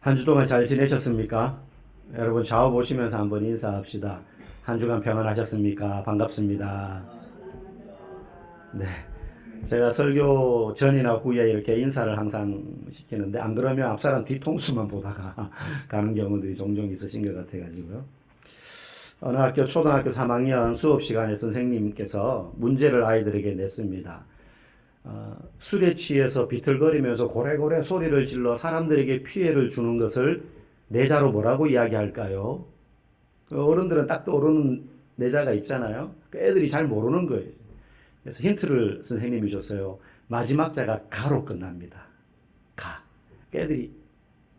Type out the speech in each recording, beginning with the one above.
한 주 동안 잘 지내셨습니까? 여러분 좌우 보시면서 한번 인사합시다. 한 주간 평안하셨습니까? 반갑습니다. 네. 제가 설교 전이나 후에 이렇게 인사를 항상 시키는데 안 그러면 앞사람 뒤통수만 보다가 가는 경우들이 종종 있으신 것 같아가지고요. 어느 학교 초등학교 3학년 수업 시간에 선생님께서 문제를 아이들에게 냈습니다. 술에 취해서 비틀거리면서 고래고래 소리를 질러 사람들에게 피해를 주는 것을 내자로 뭐라고 이야기할까요? 어른들은 딱 떠오르는 내자가 있잖아요. 애들이 잘 모르는 거예요. 그래서 힌트를 선생님이 줬어요. 마지막 자가 가로 끝납니다. 가. 애들이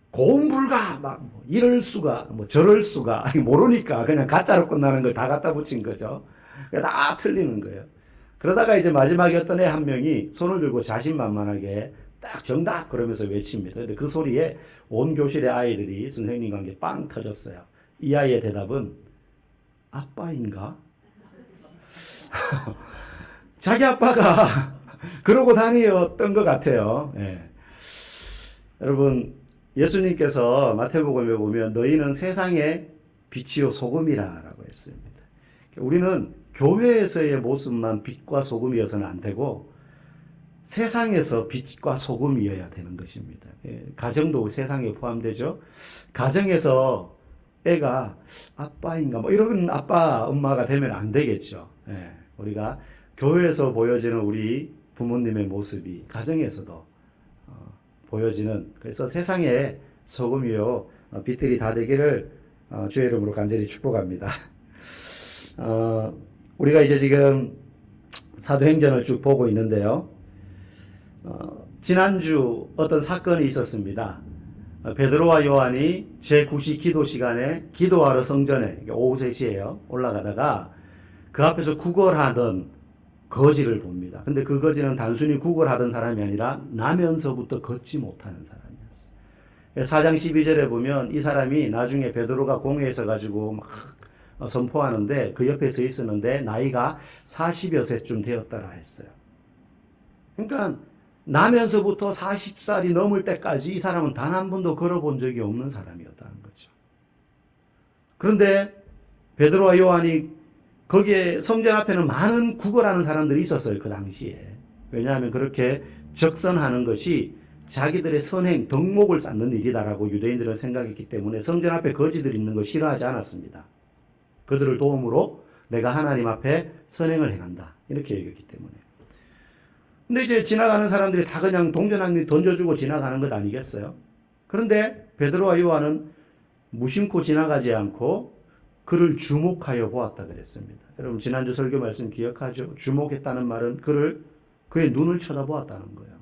고음불가 막 이럴 수가 저럴 수가 모르니까 그냥 가짜로 끝나는 걸 다 갖다 붙인 거죠. 다 틀리는 거예요. 그러다가 이제 마지막에 어떤 애 한 명이 손을 들고 자신만만하게 딱 정답 그러면서 외칩니다. 근데 그 소리에 온 교실의 아이들이 선생님과 함께 빵 터졌어요. 이 아이의 대답은 아빠인가? 자기 아빠가 그러고 다니었던 것 같아요. 예. 여러분 예수님께서 마태복음에 보면 너희는 세상의 빛이요 소금이라고 했습니다. 우리는 교회에서의 모습만 빛과 소금이어서는 안 되고 세상에서 빛과 소금이어야 되는 것입니다. 가정도 세상에 포함되죠. 가정에서 애가 아빠인가 이런 아빠 엄마가 되면 안 되겠죠. 우리가 교회에서 보여지는 우리 부모님의 모습이 가정에서도 보여지는, 그래서 세상의 소금이요 빛들이 다 되기를 주의 이름으로 간절히 축복합니다. 우리가 이제 지금 사도행전을 쭉 보고 있는데요. 지난주 어떤 사건이 있었습니다. 베드로와 요한이 제9시 기도 시간에 기도하러 성전에 오후 3시에요. 올라가다가 그 앞에서 구걸하던 거지를 봅니다. 근데 그 거지는 단순히 구걸하던 사람이 아니라 나면서부터 걷지 못하는 사람이었어요. 4장 12절에 보면 이 사람이 나중에 베드로가 공회에 서가지고 막 선포하는데 그 옆에 서 있었는데 나이가 40여 세쯤 되었더라 했어요. 그러니까 나면서부터 40살이 넘을 때까지 이 사람은 단 한 번도 걸어본 적이 없는 사람이었다는 거죠. 그런데 베드로와 요한이 거기에 성전 앞에는 많은 구걸하는 사람들이 있었어요. 그 당시에. 왜냐하면 그렇게 적선하는 것이 자기들의 선행, 덕목을 쌓는 일이다라고 유대인들은 생각했기 때문에 성전 앞에 거지들이 있는 거 싫어하지 않았습니다. 그들을 도움으로 내가 하나님 앞에 선행을 행한다. 이렇게 여겼기 때문에. 근데 이제 지나가는 사람들이 다 그냥 동전한 던져주고 지나가는 것 아니겠어요? 그런데 베드로와 요한은 무심코 지나가지 않고 그를 주목하여 보았다 그랬습니다. 여러분 지난주 설교 말씀 기억하죠? 주목했다는 말은 그의 눈을 쳐다보았다는 거예요.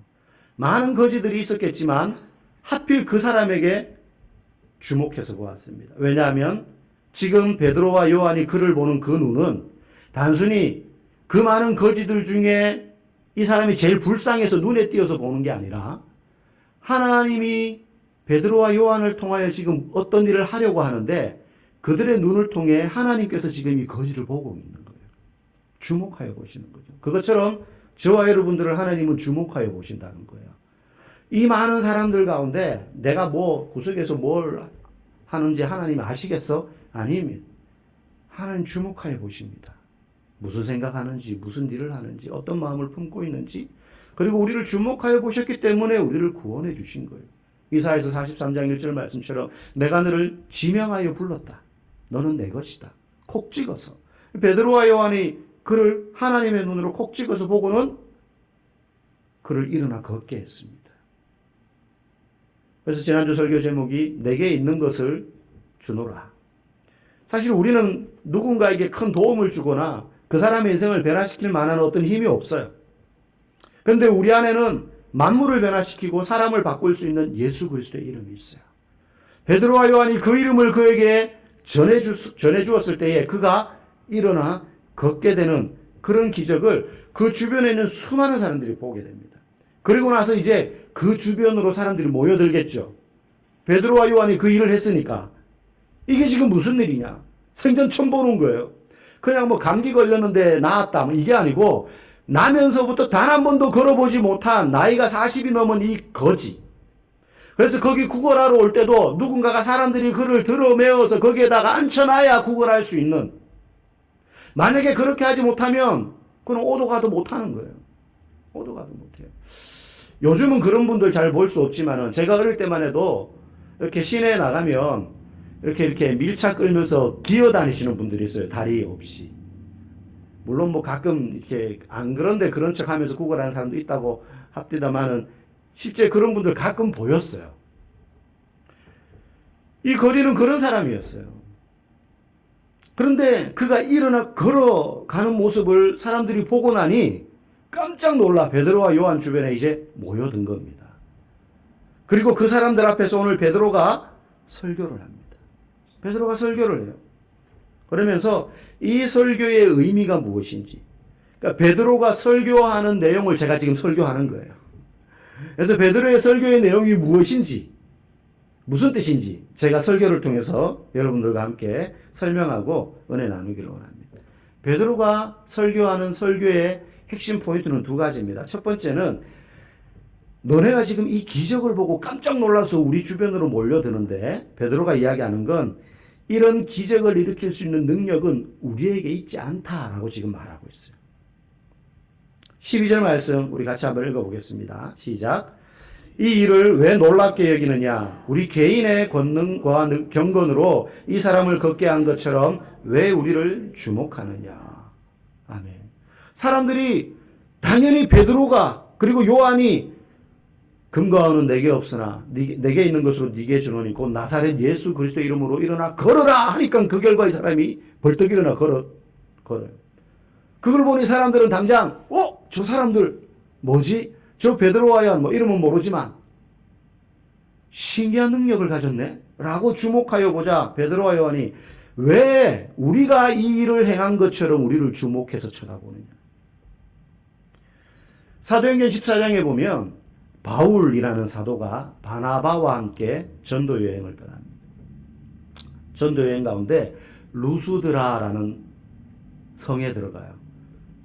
많은 거지들이 있었겠지만 하필 그 사람에게 주목해서 보았습니다. 왜냐하면 지금 베드로와 요한이 그를 보는 그 눈은 단순히 그 많은 거지들 중에 이 사람이 제일 불쌍해서 눈에 띄어서 보는 게 아니라 하나님이 베드로와 요한을 통하여 지금 어떤 일을 하려고 하는데 그들의 눈을 통해 하나님께서 지금 이 거지를 보고 있는 거예요. 주목하여 보시는 거죠. 그것처럼 저와 여러분들을 하나님은 주목하여 보신다는 거예요. 이 많은 사람들 가운데 내가 구석에서 뭘 하는지 하나님 아시겠어? 아닙니다. 하나님 주목하여 보십니다. 무슨 생각하는지, 무슨 일을 하는지, 어떤 마음을 품고 있는지, 그리고 우리를 주목하여 보셨기 때문에 우리를 구원해 주신 거예요. 이사야서 43장 1절 말씀처럼 내가 너를 지명하여 불렀다. 너는 내 것이다. 콕 찍어서. 베드로와 요한이 그를 하나님의 눈으로 콕 찍어서 보고는 그를 일어나 걷게 했습니다. 그래서 지난주 설교 제목이 내게 있는 것을 주노라. 사실 우리는 누군가에게 큰 도움을 주거나 그 사람의 인생을 변화시킬 만한 어떤 힘이 없어요. 그런데 우리 안에는 만물을 변화시키고 사람을 바꿀 수 있는 예수 그리스도의 이름이 있어요. 베드로와 요한이 그 이름을 그에게 전해주었을 때에 그가 일어나 걷게 되는 그런 기적을 그 주변에 있는 수많은 사람들이 보게 됩니다. 그리고 나서 이제 그 주변으로 사람들이 모여들겠죠. 베드로와 요한이 그 일을 했으니까 이게 지금 무슨 일이냐? 생전 처음 보는 거예요. 그냥 감기 걸렸는데 나았다 이게 아니고 나면서부터 단 한 번도 걸어보지 못한 나이가 40이 넘은 이 거지, 그래서 거기 구걸하러 올 때도 누군가가 사람들이 그를 들어매어서 거기에다가 앉혀놔야 구걸할 수 있는, 만약에 그렇게 하지 못하면 그는 오도 가도 못하는 거예요. 오도 가도 못해요. 요즘은 그런 분들 잘 볼 수 없지만은 제가 어릴 때만 해도 이렇게 시내에 나가면 이렇게 밀차 끌면서 기어 다니시는 분들이 있어요. 다리 없이. 물론 뭐 가끔 이렇게 안 그런데 그런 척 하면서 구걸하는 사람도 있다고 합디다마는 실제 그런 분들 가끔 보였어요. 이 거리는 그런 사람이었어요. 그런데 그가 일어나 걸어가는 모습을 사람들이 보고 나니 깜짝 놀라 베드로와 요한 주변에 이제 모여든 겁니다. 그리고 그 사람들 앞에서 오늘 베드로가 설교를 합니다. 베드로가 설교를 해요. 그러면서 이 설교의 의미가 무엇인지, 그러니까 베드로가 설교하는 내용을 제가 지금 설교하는 거예요. 그래서 베드로의 설교의 내용이 무엇인지, 무슨 뜻인지 제가 설교를 통해서 여러분들과 함께 설명하고 은혜 나누기를 원합니다. 베드로가 설교하는 설교의 핵심 포인트는 두 가지입니다. 첫 번째는 너네가 지금 이 기적을 보고 깜짝 놀라서 우리 주변으로 몰려드는데, 베드로가 이야기하는 건 이런 기적을 일으킬 수 있는 능력은 우리에게 있지 않다라고 지금 말하고 있어요. 12절 말씀 우리 같이 한번 읽어보겠습니다. 시작. 이 일을 왜 놀랍게 여기느냐? 우리 개인의 권능과 경건으로 이 사람을 걷게 한 것처럼 왜 우리를 주목하느냐? 아멘. 사람들이 당연히 베드로가 그리고 요한이 금과 은은 내게 없으나 내게 있는 것으로 네게 주노니 곧 나사렛 예수 그리스도 이름으로 일어나 걸어라 하니까 그 결과 이 사람이 벌떡 일어나 걸어요. 그걸 보니 사람들은 당장 저 사람들 뭐지? 저 베드로와 요한 뭐 이름은 모르지만 신기한 능력을 가졌네 라고 주목하여 보자 베드로와 요한이 왜 우리가 이 일을 행한 것처럼 우리를 주목해서 쳐다보느냐. 사도행전 14장에 보면 바울이라는 사도가 바나바와 함께 전도 여행을 떠납니다. 전도 여행 가운데 루스드라라는 성에 들어가요.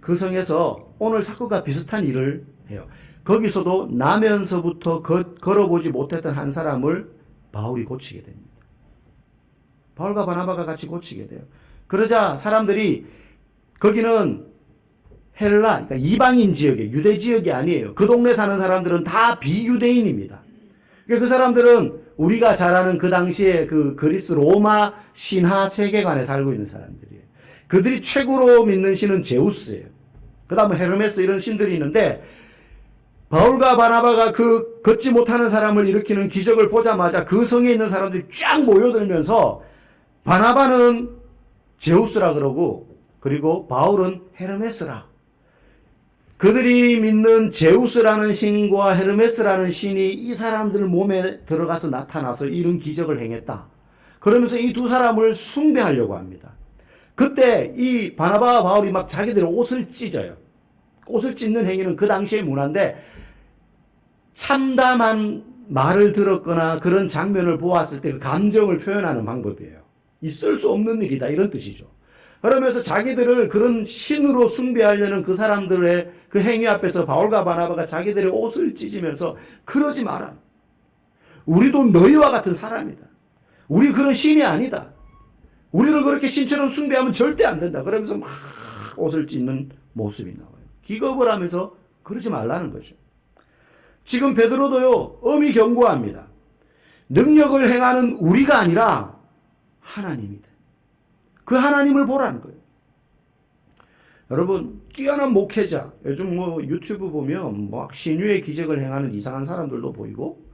그 성에서 오늘 사건과 비슷한 일을 해요. 거기서도 나면서부터 걸어보지 못했던 한 사람을 바울이 고치게 됩니다. 바울과 바나바가 같이 고치게 돼요. 그러자 사람들이, 거기는 헬라, 그러니까 이방인 지역에, 유대 지역이 아니에요. 그 동네 사는 사람들은 다 비유대인입니다. 그러니까 그 사람들은 우리가 잘 아는 그 당시에 그 그리스 로마 신화 세계관에 살고 있는 사람들이에요. 그들이 최고로 믿는 신은 제우스예요. 그 다음에 헤르메스 이런 신들이 있는데, 바울과 바나바가 그 걷지 못하는 사람을 일으키는 기적을 보자마자 그 성에 있는 사람들이 쫙 모여들면서 바나바는 제우스라 그러고, 그리고 바울은 헤르메스라. 그들이 믿는 제우스라는 신과 헤르메스라는 신이 이 사람들 몸에 들어가서 나타나서 이런 기적을 행했다. 그러면서 이 두 사람을 숭배하려고 합니다. 그때 이 바나바와 바울이 막 자기들의 옷을 찢어요. 옷을 찢는 행위는 그 당시의 문화인데, 참담한 말을 들었거나 그런 장면을 보았을 때 그 감정을 표현하는 방법이에요. 있을 수 없는 일이다 이런 뜻이죠. 그러면서 자기들을 그런 신으로 숭배하려는 그 사람들의 그 행위 앞에서 바울과 바나바가 자기들의 옷을 찢으면서 그러지 마라. 우리도 너희와 같은 사람이다. 우리 그런 신이 아니다. 우리를 그렇게 신처럼 숭배하면 절대 안 된다. 그러면서 막 옷을 찢는 모습이 나와요. 기겁을 하면서 그러지 말라는 거죠. 지금 베드로도요, 엄히 경고합니다. 능력을 행하는 우리가 아니라 하나님이다. 그 하나님을 보라는 거예요. 여러분, 뛰어난 목회자, 요즘 뭐 유튜브 보면 막 신유의 기적을 행하는 이상한 사람들도 보이고,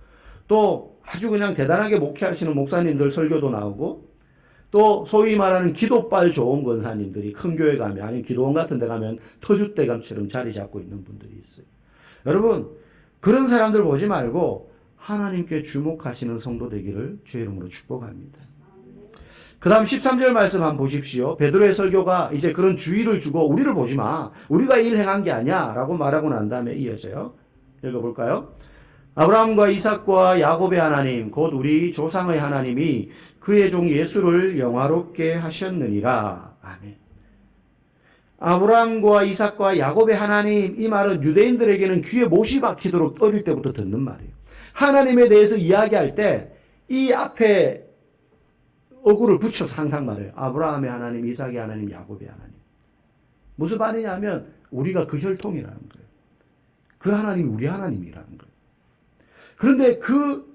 또 아주 그냥 대단하게 목회하시는 목사님들 설교도 나오고, 또 소위 말하는 기도빨 좋은 권사님들이 큰 교회 가면, 아니면 기도원 같은 데 가면 터줏대감처럼 자리 잡고 있는 분들이 있어요. 여러분, 그런 사람들 보지 말고 하나님께 주목하시는 성도 되기를 주의 이름으로 축복합니다. 그 다음 13절 말씀 한번 보십시오. 베드로의 설교가 이제 그런 주의를 주고 우리를 보지 마. 우리가 일 행한 게 아니야. 라고 말하고 난 다음에 이어져요. 읽어볼까요? 아브라함과 이삭과 야곱의 하나님, 곧 우리 조상의 하나님이 그의 종 예수를 영화롭게 하셨느니라. 아멘. 아브라함과 이삭과 야곱의 하나님, 이 말은 유대인들에게는 귀에 못이 박히도록 어릴 때부터 듣는 말이에요. 하나님에 대해서 이야기할 때 이 앞에 어구를 붙여서 항상 말해요. 아브라함의 하나님, 이삭의 하나님, 야곱의 하나님. 무슨 말이냐면 우리가 그 혈통이라는 거예요. 그 하나님이 우리 하나님이라는 거예요. 그런데 그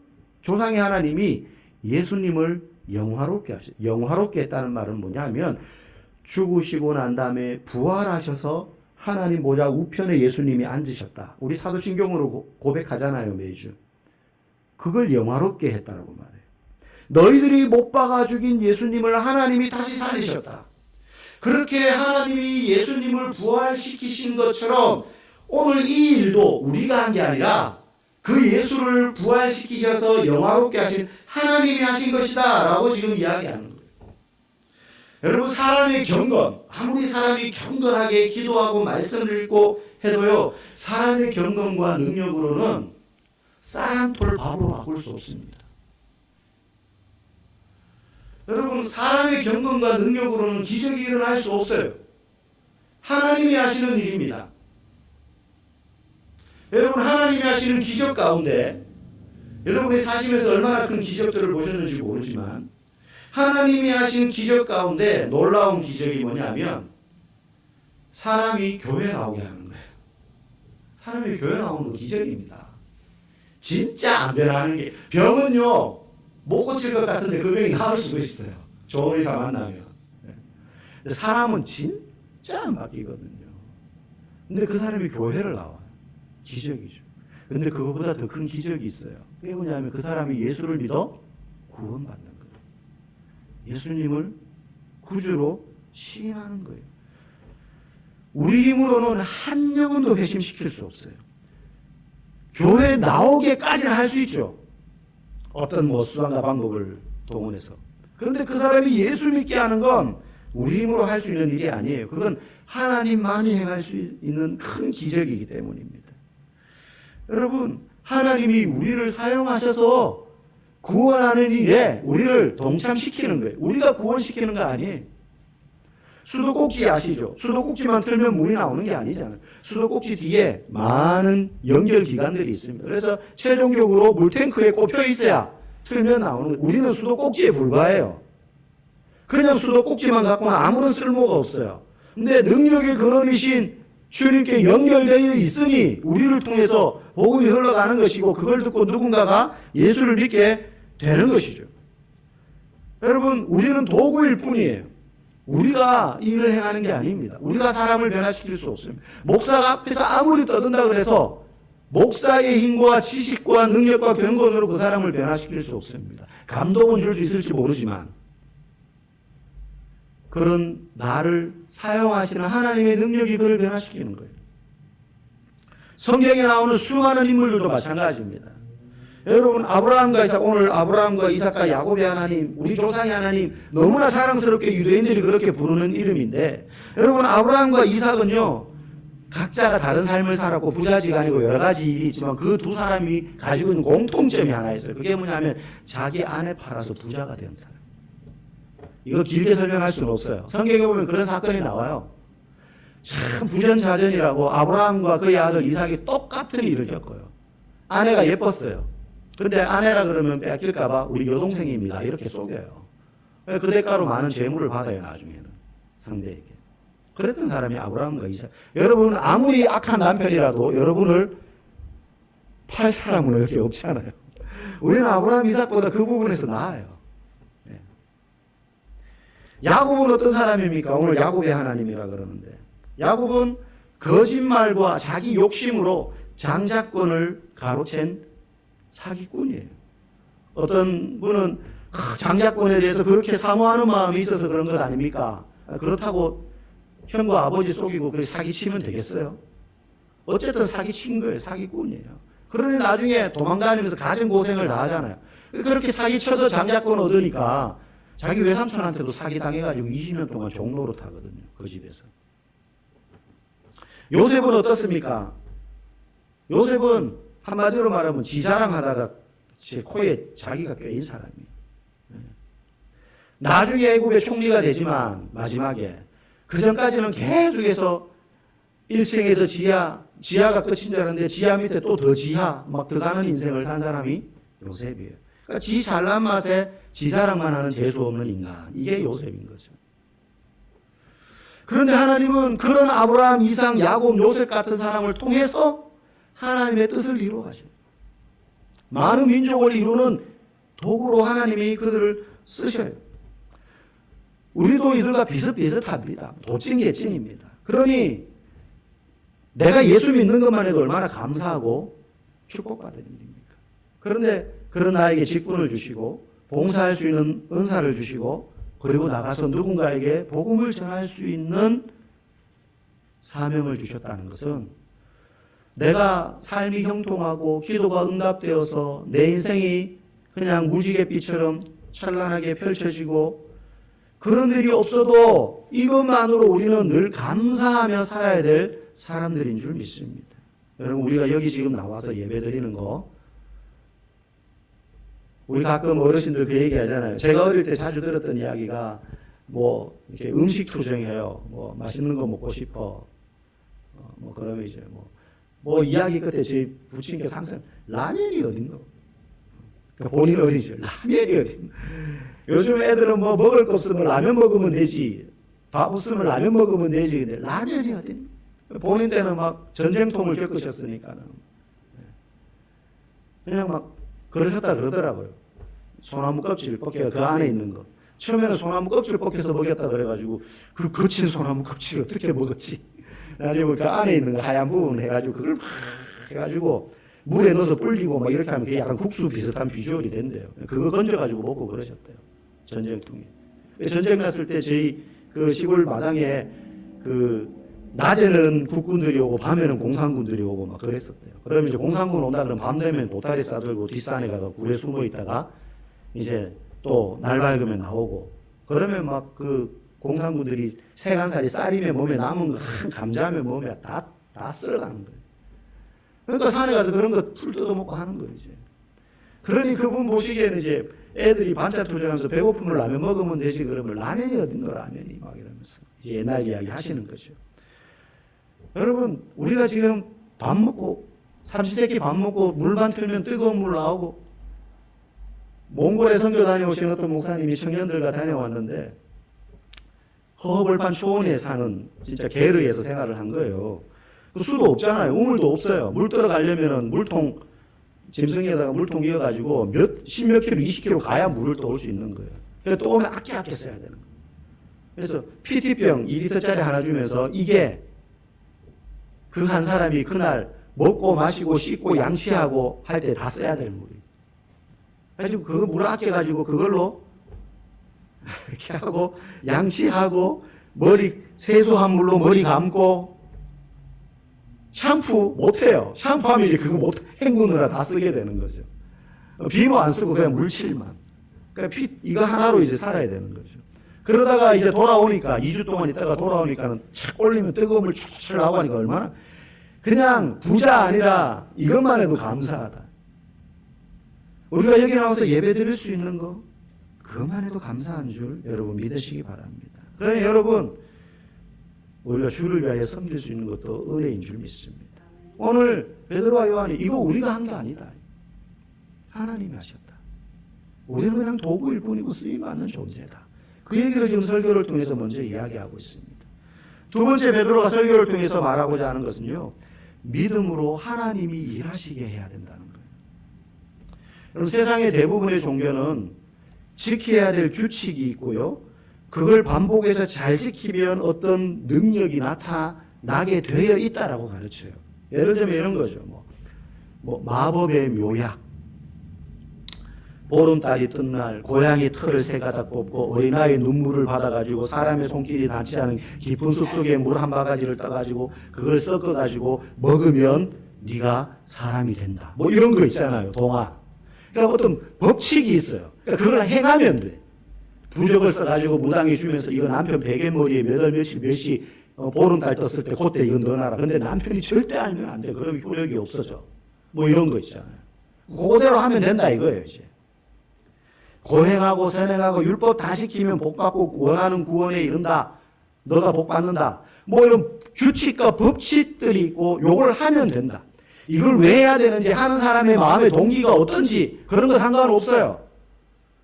조상의 하나님이 예수님을 영화롭게 하셨어요. 영화롭게 했다는 말은 뭐냐면 죽으시고 난 다음에 부활하셔서 하나님 보좌 우편에 예수님이 앉으셨다. 우리 사도신경으로 고백하잖아요, 매주. 그걸 영화롭게 했다라고 말해요. 너희들이 못 박아 죽인 예수님을 하나님이 다시 살리셨다. 그렇게 하나님이 예수님을 부활시키신 것처럼 오늘 이 일도 우리가 한 게 아니라 그 예수를 부활시키셔서 영화롭게 하신 하나님이 하신 것이다 라고 지금 이야기하는 거예요. 여러분, 사람의 경건, 아무리 사람이 경건하게 기도하고 말씀을 읽고 해도요, 사람의 경건과 능력으로는 쌀 한 톨 밥으로 바꿀 수 없습니다. 여러분, 사람의 경건과 능력으로는 기적이 일어날 수 없어요. 하나님이 하시는 일입니다. 여러분, 하나님이 하시는 기적 가운데 여러분이 사시면서 얼마나 큰 기적들을 보셨는지 모르지만 하나님이 하신 기적 가운데 놀라운 기적이 뭐냐면 사람이 교회 나오게 하는 거예요. 사람이 교회 나오는 건 기적입니다. 진짜 안 변하는 게, 병은요 못 고칠 것 같은데 그 병이 나을 수도 있어요. 좋은 의사 만나면. 사람은 진짜 안 바뀌거든요. 근데 그 사람이 교회를 나와요. 기적이죠. 근데 그거보다 더 큰 기적이 있어요. 그게 뭐냐면 그 사람이 예수를 믿어 구원받는 거예요. 예수님을 구주로 시인하는 거예요. 우리 힘으로는 한 영혼도 회심시킬 수 없어요. 교회 나오게까지는 할 수 있죠. 어떤 수단과 방법을 동원해서. 그런데 그 사람이 예수 믿게 하는 건 우리 힘으로 할 수 있는 일이 아니에요. 그건 하나님만이 행할 수 있는 큰 기적이기 때문입니다. 여러분, 하나님이 우리를 사용하셔서 구원하는 일에 우리를 동참시키는 거예요. 우리가 구원시키는 거 아니에요. 수도꼭지 아시죠? 수도꼭지만 틀면 물이 나오는 게 아니잖아요. 수도꼭지 뒤에 많은 연결기관들이 있습니다. 그래서 최종적으로 물탱크에 꼽혀 있어야 틀면 나오는 거예요. 우리는 수도꼭지에 불과해요. 그냥 수도꼭지만 갖고는 아무런 쓸모가 없어요. 근데 능력의 근원이신 주님께 연결되어 있으니 우리를 통해서 복음이 흘러가는 것이고 그걸 듣고 누군가가 예수를 믿게 되는 것이죠. 여러분, 우리는 도구일 뿐이에요. 우리가 일을 행하는 게 아닙니다. 우리가 사람을 변화시킬 수 없습니다. 목사가 앞에서 아무리 떠든다 그래서 목사의 힘과 지식과 능력과 경건으로 그 사람을 변화시킬 수 없습니다. 감동은 줄 수 있을지 모르지만 그런 나를 사용하시는 하나님의 능력이 그를 변화시키는 거예요. 성경에 나오는 수많은 인물들도 마찬가지입니다. 여러분, 아브라함과 이삭, 오늘 아브라함과 이삭과 야곱의 하나님, 우리 조상의 하나님, 너무나 자랑스럽게 유대인들이 그렇게 부르는 이름인데, 여러분, 아브라함과 이삭은요 각자가 다른 삶을 살았고 부자지간이고 여러 가지 일이 있지만 그 두 사람이 가지고 있는 공통점이 하나 있어요. 그게 뭐냐면 자기 아내 팔아서 부자가 된 사람. 이거 길게 설명할 수는 없어요. 성경에 보면 그런 사건이 나와요. 참 부전자전이라고 아브라함과 그의 아들 이삭이 똑같은 일을 겪어요. 아내가 예뻤어요. 근데 아내라 그러면 뺏길까봐 우리 여동생입니다 이렇게 속여요. 그 대가로 많은 재물을 받아요. 나중에는 상대에게. 그랬던 사람이 아브라함과 이삭. 여러분은 아무리 악한 남편이라도 여러분을 팔 사람은 이렇게 없지 않아요. 우리는 아브라함 이삭보다 그 부분에서 나아요. 야곱은 어떤 사람입니까? 오늘 야곱의 하나님이라 그러는데, 야곱은 거짓말과 자기 욕심으로 장자권을 가로챈 사기꾼이에요. 어떤 분은 장자권에 대해서 그렇게 사모하는 마음이 있어서 그런 것 아닙니까? 그렇다고 형과 아버지 속이고 그렇게 사기치면 되겠어요? 어쨌든 사기친 거예요. 사기꾼이에요. 그러니 나중에 도망다니면서 가진 고생을 다 하잖아요. 그렇게 사기쳐서 장자권 얻으니까 자기 외삼촌한테도 사기당해가지고 20년 동안 종로로 타거든요. 그 집에서. 요셉은 어떻습니까? 요셉은 한마디로 말하면 지자랑하다가 제 코에 자기가 껴인 사람이에요. 나중에 애국의 총리가 되지만 마지막에 그 전까지는 계속해서 1층에서 지하, 지하가 끝인 줄 알았는데 지하 밑에 또 더 지하 막 들어가는 인생을 산 사람이 요셉이에요. 그러니까 지 잘난 맛에 지 자랑만 하는 재수 없는 인간. 이게 요셉인 거죠. 그런데 하나님은 그런 아브라함, 이삭, 야곱, 요셉 같은 사람을 통해서 하나님의 뜻을 이루어가죠. 많은 민족을 이루는 도구로 하나님이 그들을 쓰셔요. 우리도 이들과 비슷비슷합니다. 도찐개찐입니다. 그러니 내가 예수 믿는 것만 해도 얼마나 감사하고 축복받은 일입니까? 그런데 그런 나에게 직분을 주시고 봉사할 수 있는 은사를 주시고 그리고 나가서 누군가에게 복음을 전할 수 있는 사명을 주셨다는 것은 내가 삶이 형통하고 기도가 응답되어서 내 인생이 그냥 무지갯빛처럼 찬란하게 펼쳐지고 그런 일이 없어도 이것만으로 우리는 늘 감사하며 살아야 될 사람들인 줄 믿습니다. 여러분 우리가 여기 지금 나와서 예배드리는 거 우리 가끔 어르신들 그 얘기 하잖아요. 제가 어릴 때 자주 들었던 이야기가 뭐 이렇게 음식 투정해요. 뭐 맛있는 거 먹고 싶어. 뭐 그러면 이제 뭐 이야기 끝에 저희 부친께서 항상 라면이 어딘가. 그러니까 본인 어리죠. 라면이 어딘가. 요즘 애들은 뭐 먹을 거 없으면 라면 먹으면 되지. 밥 없으면 라면 먹으면 되지. 근데 라면이 어딘가. 본인 때는 막 전쟁통을 겪으셨으니까는 그냥 막 그러셨다 그러더라고요. 소나무 껍질 벗겨 그 안에 있는 거. 처음에는 소나무 껍질 벗겨서 먹였다 그래가지고 그 거친 소나무 껍질 어떻게 먹었지? 나중에 그 안에 있는 거 하얀 부분 해가지고 그걸 막 해가지고 물에 넣어서 불리고 막 이렇게 하면 그게 약간 국수 비슷한 비주얼이 된대요. 그거 건져가지고 먹고 그러셨대요. 전쟁통에. 전쟁 났을 때 저희 그 시골 마당에 그 낮에는 국군들이 오고 밤에는 공산군들이 오고 막 그랬었대요. 그러면 이제 공산군 온다 그러면 밤 되면 보따리 싸들고 뒷산에 가서 굴에 숨어 있다가 이제 또 날 밝으면 나오고 그러면 막 그 공산군들이 세간살이 쌀이며 몸에 남은 거 감자며 몸에 다 쓸어가는 거예요. 그러니까 산에 가서 그런 거 풀 뜯어먹고 하는 거죠. 그러니 그분 보시기에는 이제 애들이 반찬 투정하면서 배고프면 라면 먹으면 되지 그러면 라면이 어딘가 라면이 막 이러면서 이제 옛날 이야기 하시는 거죠. 여러분 우리가 지금 밥 먹고 삼시세끼 밥 먹고 물만 틀면 뜨거운 물 나오고 몽골에 선교 다녀오신 어떤 목사님이 청년들과 다녀왔는데 허허벌판 초원에 사는 진짜 게르에서 생활을 한 거예요. 수도 없잖아요. 우물도 없어요. 물 들어가려면은 물통 짐승에다가 물통 이어가지고 십몇 킬로, 20킬로 가야 물을 떠올 수 있는 거예요. 그래서 또 오면 아껴 써야 되는 거예요. 그래서 PT병 2리터짜리 하나 주면서 이게 그 한 사람이 그날 먹고 마시고 씻고 양치하고 할 때 다 써야 될 물이에요. 그래가지고 그 물을 아껴가지고 그걸로 이렇게 하고 양치하고 머리 세수한 물로 머리 감고 샴푸 못해요. 샴푸하면 이제 그거 못 헹구느라 다 쓰게 되는 거죠. 비누 안 쓰고 그냥 물칠만. 그러니까 이거 하나로 이제 살아야 되는 거죠. 그러다가 이제 돌아오니까 2주 동안 있다가 돌아오니까는 착 올리면 뜨거운 물 촥촥 나오고 하니까 얼마나 그냥 부자 아니라 이것만 해도 감사하다. 우리가 여기 나와서 예배 드릴 수 있는 거 그것만 해도 감사한 줄 여러분 믿으시기 바랍니다. 그러니 여러분 우리가 주를 위하여 섬길 수 있는 것도 은혜인 줄 믿습니다. 오늘 베드로와 요한이 이거 우리가 한 게 아니다. 하나님이 하셨다. 우리는 그냥 도구일 뿐이고 쓰임받는 존재다. 그 얘기를 지금 설교를 통해서 먼저 이야기하고 있습니다. 두 번째 베드로가 설교를 통해서 말하고자 하는 것은요. 믿음으로 하나님이 일하시게 해야 된다는 거예요. 여러분 세상의 대부분의 종교는 지켜야 될 규칙이 있고요. 그걸 반복해서 잘 지키면 어떤 능력이 나타나게 되어 있다라고 가르쳐요. 예를 들면 이런 거죠. 뭐 마법의 묘약, 보름달이 뜬 날 고양이 털을 세 가닥 뽑고 어린아이의 눈물을 받아가지고 사람의 손길이 닿지 않은 깊은 숲속에 물 한 바가지를 떠가지고 그걸 섞어가지고 먹으면 네가 사람이 된다. 뭐 이런 거 있잖아요. 동화. 그러니까 어떤 법칙이 있어요. 그러니까 그걸 행하면 돼. 부적을 써가지고 무당이 주면서 이거 남편 베개머리에 몇 월 며칠 몇 시 보름달 떴을 때 그때 이거 넣어놔라. 근데 남편이 절대 알면 안 돼. 그러면 효력이 없어져. 뭐 이런 거 있잖아요. 그대로 하면 된다 이거예요. 이제 고행하고 선행하고 율법 다 지키면 복 받고 원하는 구원에 이른다. 너가 복 받는다. 뭐 이런 규칙과 법칙들이 있고 요걸 하면 된다. 이걸 왜 해야 되는지, 하는 사람의 마음의 동기가 어떤지 그런 거 상관없어요.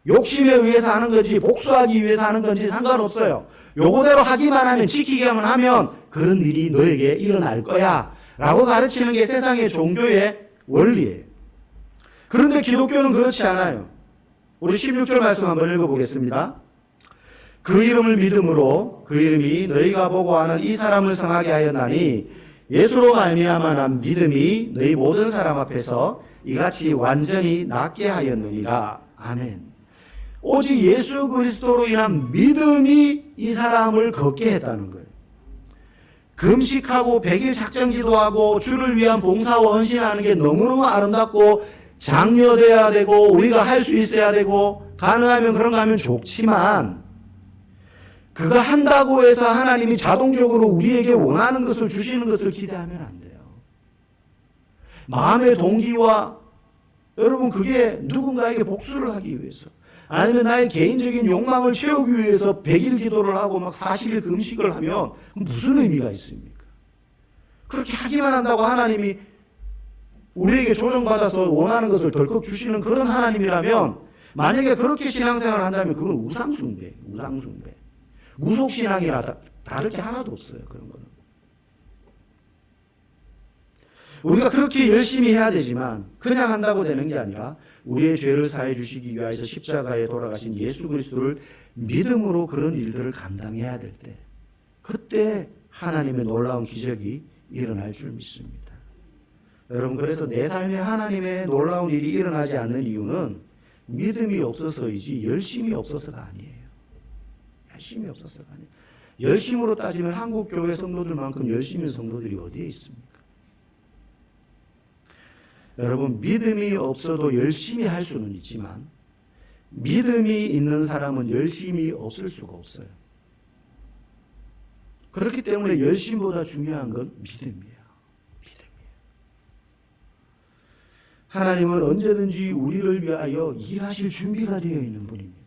욕심에 의해서 하는 건지 복수하기 위해서 하는 건지 상관없어요. 요거대로 하기만 하면, 지키기만 하면 그런 일이 너에게 일어날 거야 라고 가르치는 게 세상의 종교의 원리예요. 그런데 기독교는 그렇지 않아요. 우리 16절 말씀 한번 읽어보겠습니다. 그 이름을 믿음으로 그 이름이 너희가 보고 아는 이 사람을 성하게 하였나니 예수로 말미암아 난 믿음이 너희 모든 사람 앞에서 이같이 완전히 낫게 하였느니라. 아멘. 오직 예수 그리스도로 인한 믿음이 이 사람을 걷게 했다는 거예요. 금식하고 100일 작정 기도하고 주를 위한 봉사와 헌신하는 게 너무너무 아름답고 장려돼야 되고 우리가 할 수 있어야 되고 가능하면 그런 거 하면 좋지만, 그거 한다고 해서 하나님이 자동적으로 우리에게 원하는 것을 주시는 것을 기대하면 안 돼요. 마음의 동기와, 여러분, 그게 누군가에게 복수를 하기 위해서, 아니면 나의 개인적인 욕망을 채우기 위해서 100일 기도를 하고 막 40일 금식을 하면 무슨 의미가 있습니까? 그렇게 하기만 한다고 하나님이 우리에게 조정받아서 원하는 것을 덜컥 주시는 그런 하나님이라면, 만약에 그렇게 신앙생활을 한다면 그건 우상숭배, 우상숭배. 무속신앙이라 다를 게 하나도 없어요. 그런 거는. 우리가 그렇게 열심히 해야 되지만 그냥 한다고 되는 게 아니라 우리의 죄를 사해 주시기 위하여서 십자가에 돌아가신 예수 그리스도를 믿음으로 그런 일들을 감당해야 될 때, 그때 하나님의 놀라운 기적이 일어날 줄 믿습니다. 여러분, 그래서 내 삶에 하나님의 놀라운 일이 일어나지 않는 이유는 믿음이 없어서이지 열심이 없어서가 아니에요. 열심이 없어서가 아니에요. 열심으로 따지면 한국 교회 성도들만큼 열심인 성도들이 어디에 있습니까? 여러분, 믿음이 없어도 열심히 할 수는 있지만 믿음이 있는 사람은 열심이 없을 수가 없어요. 그렇기 때문에 열심보다 중요한 건 믿음이에요. 하나님은 언제든지 우리를 위하여 일하실 준비가 되어 있는 분입니다.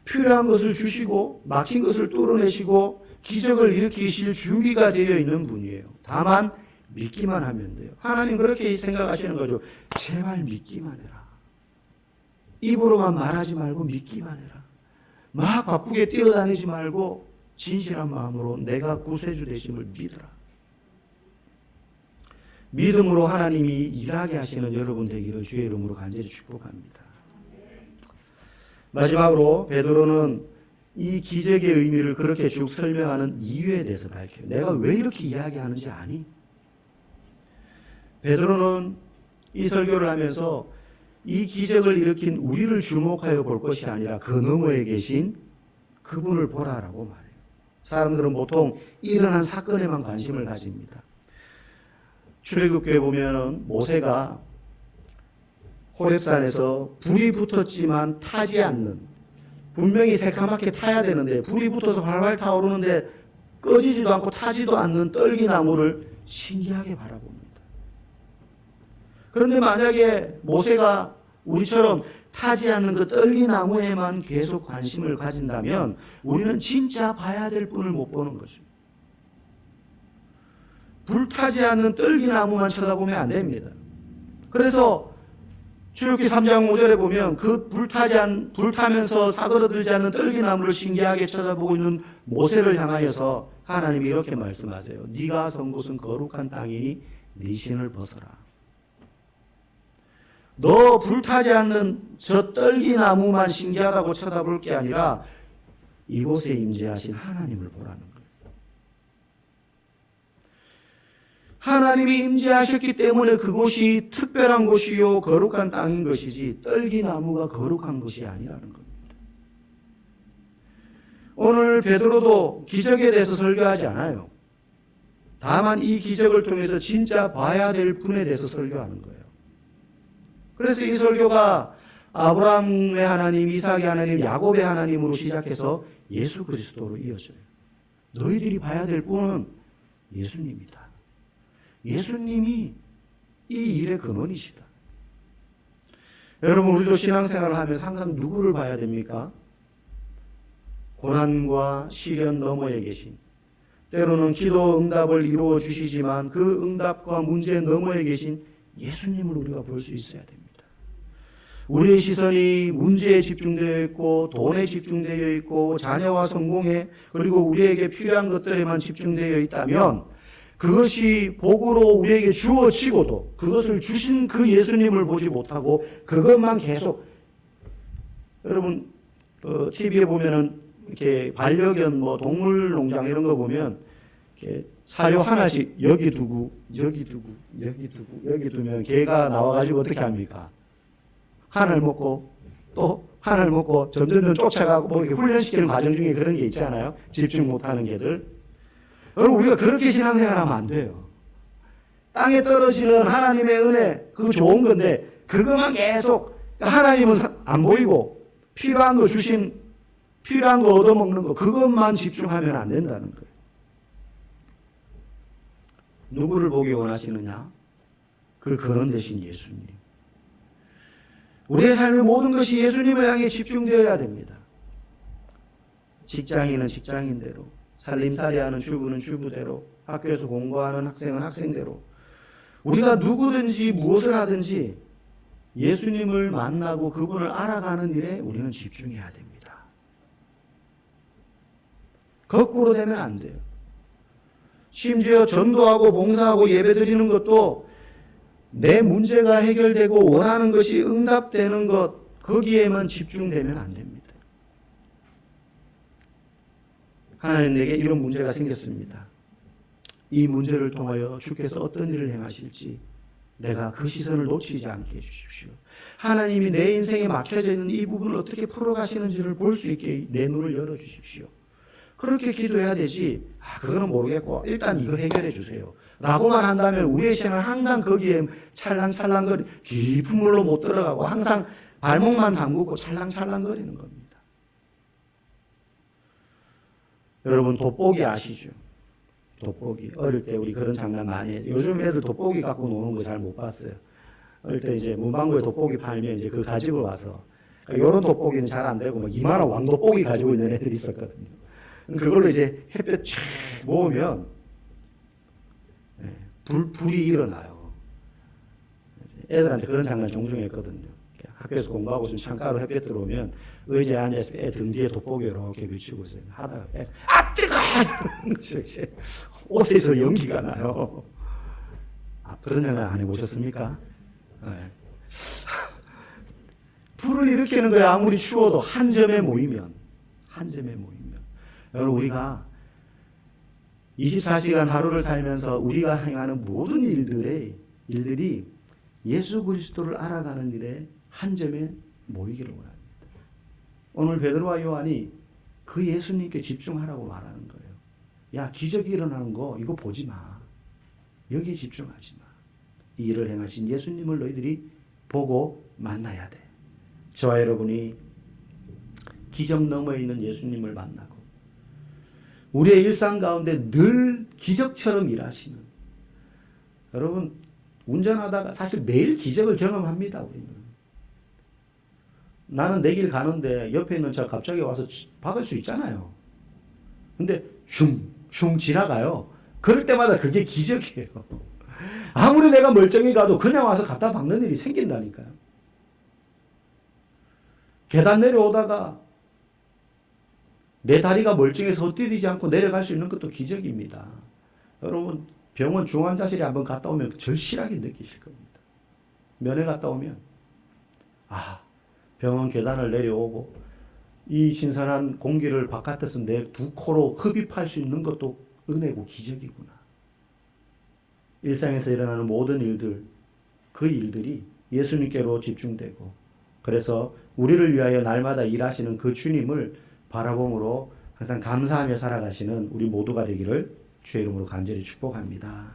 필요한 것을 주시고 막힌 것을 뚫어내시고 기적을 일으키실 준비가 되어 있는 분이에요. 다만 믿기만 하면 돼요. 하나님 그렇게 생각하시는 거죠. 제발 믿기만 해라. 입으로만 말하지 말고 믿기만 해라. 막 바쁘게 뛰어다니지 말고 진실한 마음으로 내가 구세주 되심을 믿어라. 믿음으로 하나님이 일하게 하시는 여러분 되기를 주의 이름으로 간절히 축복합니다. 마지막으로 베드로는 이 기적의 의미를 그렇게 쭉 설명하는 이유에 대해서 밝혀요. 내가 왜 이렇게 이야기하는지 아니? 베드로는 이 설교를 하면서 이 기적을 일으킨 우리를 주목하여 볼 것이 아니라 그 너머에 계신 그분을 보라라고 말해요. 사람들은 보통 일어난 사건에만 관심을 가집니다. 출애굽기에 보면은 모세가 호렙산에서 불이 붙었지만 타지 않는, 분명히 새카맣게 타야 되는데 불이 붙어서 활활 타오르는데 꺼지지도 않고 타지도 않는 떨기나무를 신기하게 바라봅니다. 그런데 만약에 모세가 우리처럼 타지 않는 그 떨기나무에만 계속 관심을 가진다면 우리는 진짜 봐야 될 분을 못 보는 거죠. 불타지 않는 떨기나무만 쳐다보면 안 됩니다. 그래서 출애굽기 3장 5절에 보면 그 불타면서 사그러들지 않는 떨기나무를 신기하게 쳐다보고 있는 모세를 향하여서 하나님이 이렇게 말씀하세요. 네가 선 곳은 거룩한 땅이니 네 신을 벗어라. 너 불타지 않는 저 떨기나무만 신기하다고 쳐다볼 게 아니라 이곳에 임재하신 하나님을 보라는 거예요. 하나님이 임재하셨기 때문에 그곳이 특별한 곳이요 거룩한 땅인 것이지 떨기나무가 거룩한 것이 아니라는 겁니다. 오늘 베드로도 기적에 대해서 설교하지 않아요. 다만 이 기적을 통해서 진짜 봐야 될 분에 대해서 설교하는 거예요. 그래서 이 설교가 아브라함의 하나님, 이삭의 하나님, 야곱의 하나님으로 시작해서 예수 그리스도로 이어져요. 너희들이 봐야 될 분은 예수님이다. 예수님이 이 일의 근원이시다. 여러분, 우리도 신앙생활을 하면서 항상 누구를 봐야 됩니까? 고난과 시련 너머에 계신, 때로는 기도 응답을 이루어 주시지만 그 응답과 문제 너머에 계신 예수님을 우리가 볼 수 있어야 됩니다. 우리의 시선이 문제에 집중되어 있고 돈에 집중되어 있고 자녀와 성공에 그리고 우리에게 필요한 것들에만 집중되어 있다면 그것이 복으로 우리에게 주어지고도 그것을 주신 그 예수님을 보지 못하고 그것만 계속, 여러분 TV에 보면은 이렇게 반려견 뭐 동물 농장 이런 거 보면 이렇게 사료 하나씩 여기 두고 여기 두고 여기 두고 여기 두면 개가 나와가지고 어떻게 합니까? 하나를 먹고 또 하나를 먹고 점점 쫓아가고 뭐 이렇게 훈련시키는 과정 중에 그런 게 있잖아요. 집중 못하는 개들. 여러분 우리가 그렇게 신앙생활하면 안 돼요. 땅에 떨어지는 하나님의 은혜 그거 좋은 건데 그것만 계속 하나님은 안 보이고 필요한 거 주신 필요한 거 얻어먹는 거 그것만 집중하면 안 된다는 거예요. 누구를 보기 원하시느냐? 그 근원 되신 예수님. 우리의 삶의 모든 것이 예수님을 향해 집중되어야 됩니다. 직장인은 직장인대로, 살림살이하는 주부는 주부대로, 학교에서 공부하는 학생은 학생대로, 우리가 누구든지 무엇을 하든지 예수님을 만나고 그분을 알아가는 일에 우리는 집중해야 됩니다. 거꾸로 되면 안 돼요. 심지어 전도하고 봉사하고 예배드리는 것도 내 문제가 해결되고 원하는 것이 응답되는 것 거기에만 집중되면 안 됩니다. 하나님 내게 이런 문제가 생겼습니다. 이 문제를 통하여 주께서 어떤 일을 행하실지 내가 그 시선을 놓치지 않게 해주십시오. 하나님이 내 인생에 막혀져 있는 이 부분을 어떻게 풀어가시는지를 볼 수 있게 내 눈을 열어주십시오. 그렇게 기도해야 되지, 그거는 모르겠고 일단 이거 해결해 주세요 라고만 한다면 우리의 신앙은 항상 거기에 찰랑찰랑거리, 깊은 물로 못 들어가고 항상 발목만 담그고 찰랑찰랑거리는 겁니다. 여러분 돋보기 아시죠? 돋보기. 어릴 때 우리 그런 장난 많이 해요. 요즘 애들 돋보기 갖고 노는 거 잘 못 봤어요. 어릴 때 이제 문방구에 돋보기 팔면 이제 그거 가지고 와서, 요런 돋보기는 잘 안 되고 뭐 이만한 왕돋보기 가지고 있는 애들이 있었거든요. 그걸로 이제 햇볕 쫙 모으면 불이 일어나요. 애들한테 그런 장난 종종 했거든요. 학교에서 공부하고 좀 창가로 햇볕 들어오면 의자에 앉아서 애 등 뒤에 돋보기 이렇게 비추고 있어요. 하다가 뜨거! 옷에서 연기가 나요. 그런 장난 안 해보셨습니까? 네. 불을 일으키는 거야. 아무리 추워도 한 점에 모이면. 여러분 우리가 24시간 하루를 살면서 우리가 행하는 모든 일들이 예수 그리스도를 알아가는 일에 한 점에 모이기를 원합니다. 오늘 베드로와 요한이 그 예수님께 집중하라고 말하는 거예요. 야, 기적이 일어나는 거 이거 보지 마. 여기에 집중하지 마. 이 일을 행하신 예수님을 너희들이 보고 만나야 돼. 저와 여러분이 기적 너머에 있는 예수님을 만나고 우리의 일상 가운데 늘 기적처럼 일하시는, 여러분 운전하다가 사실 매일 기적을 경험합니다. 우리는. 나는 내 길 가는데 옆에 있는 차 갑자기 와서 박을 수 있잖아요. 근데 흉 지나가요. 그럴 때마다 그게 기적이에요. 아무리 내가 멀쩡히 가도 그냥 와서 갖다 박는 일이 생긴다니까요. 계단 내려오다가 내 다리가 멀쩡해서 헛디디지 않고 내려갈 수 있는 것도 기적입니다. 여러분 병원 중환자실에 한번 갔다 오면 절실하게 느끼실 겁니다. 면회 갔다 오면 병원 계단을 내려오고 이 신선한 공기를 바깥에서 내 두 코로 흡입할 수 있는 것도 은혜고 기적이구나. 일상에서 일어나는 모든 일들, 그 일들이 예수님께로 집중되고, 그래서 우리를 위하여 날마다 일하시는 그 주님을 바라봄으로 항상 감사하며 살아가시는 우리 모두가 되기를 주의 이름으로 간절히 축복합니다.